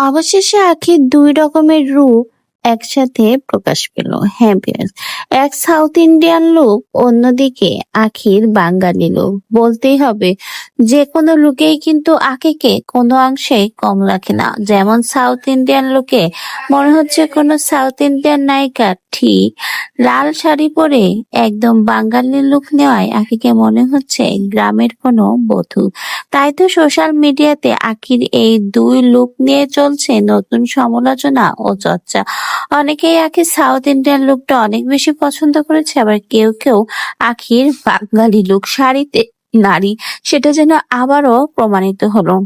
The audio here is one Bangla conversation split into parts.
অবশেষে আখির দুই রকমের রূপ একসাথে প্রকাশ পেল। হ্যাঁ বিয়ার্স, এক সাউথ ইন্ডিয়ান লুক, অন্যদিকে আখির বাঙালি লুক। বলতেই হবে যে কোনো লুকেই কিন্তু আখিকে কোনো অংশে কম রাখে না। যেমন সাউথ ইন্ডিয়ান লুকে মনে হচ্ছে কোনো সাউথ ইন্ডিয়ান নায়িকা, ঠিক লাল শাড়ি পরে একদম বাঙালি লুক নেওয়ায় আখিকে মনে হচ্ছে গ্রামের কোনো বধূ। তাই তো সোশ্যাল মিডিয়াতে আখির এই দুই লুক নিয়ে চলছে নতুন সমালোচনা ও চর্চা। অনেকেই আখির সাউথ ইন্ডিয়ান লুকটা অনেক বেশি পছন্দ করেছে, আবার কেউ কেউ আখির বাঙালি লুক, শাড়িতে নারী, সেটা যেন আবারও প্রমাণিত হলো।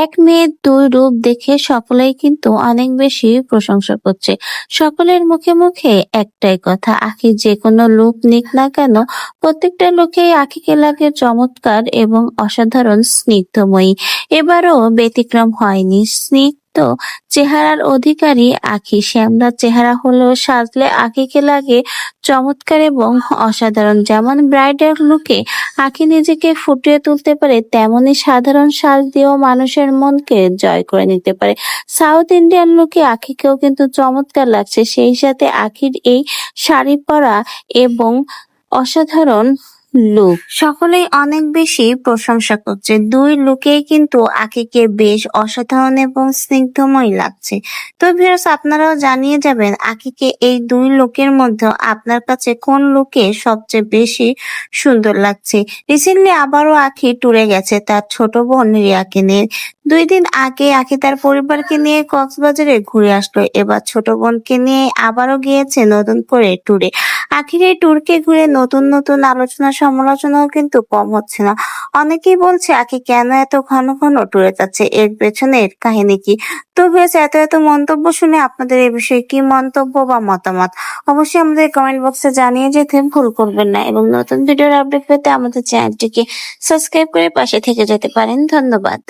এক মেয়ের দুই রূপ দেখে সকলেই কিন্তু অনেক বেশি প্রশংসা করছে। সকলের মুখে মুখে একটাই কথা, আখি যে কোনো লুক নিক না কেন, প্রত্যেকটা লুকেই আখিকে লাগে চমৎকার এবং অসাধারণ স্নিগ্ধময়ী। এবারও ব্যতিক্রম হয়নি। স্নিগ্ধ চেহারার অধিকারী আখি, শ্যামলা চেহারা হলেও সাজলে আখিকে লাগে চমৎকার এবং অসাধারণ। যেমন ব্রাইডাল লুকে আখি নিজেকে ফুটিয়ে তুলতে পারে, তেমনি সাধারণ সাজ দিয়েও মানুষের মনকে জয় করে নিতে পারে। সাউথ ইন্ডিয়ান লুকে আখিকেও কিন্তু চমৎকার লাগছে। সেই সাথে আখির এই শাড়ি পরা এবং অসাধারণ লুক সকলেই অনেক বেশি প্রশংসা করছে। দুই লুকেই কিন্তু আখিকে বেশ অসাধারণ এবং স্নিগ্ধময় লাগছে। তো ভিউয়ার্স, আপনারাও জানিয়ে যাবেন আখিকে এই দুই লুকের মধ্যে আপনার কাছে কোন লুকে সবচেয়ে বেশি সুন্দর লাগছে। রিসেন্টলি আবারও আখি ট্যুরে গেছে তার ছোট বোন রিয়াকে নিয়ে। 2 দিন আগে আখি তার পরিবারকে নিয়ে কক্সবাজারে ঘুরে আসলো। এবার ছোট বোনকে নিয়ে আবারও গিয়েছে নতুন করে ট্যুরে। আখির এই ট্যুরকে ঘুরে নতুন নতুন আলোচনা সমালোচনাও কিন্তু কম হচ্ছে না। অনেকেই বলছে আখি কেন এত ঘন ঘন ট্যুরে যাচ্ছে, এর পেছনের কাহিনী কি। তো বেশ, এত মন্তব্য শুনে আপনাদের এই বিষয়ে কি মন্তব্য বা মতামত অবশ্যই আমাদের কমেন্ট বক্সে জানিয়ে যেতে ভুল করবেন না, এবং নতুন ভিডিওর আপডেট পেতে আমাদের চ্যানেলটিকে সাবস্ক্রাইব করে পাশে থেকে যেতে পারেন। ধন্যবাদ।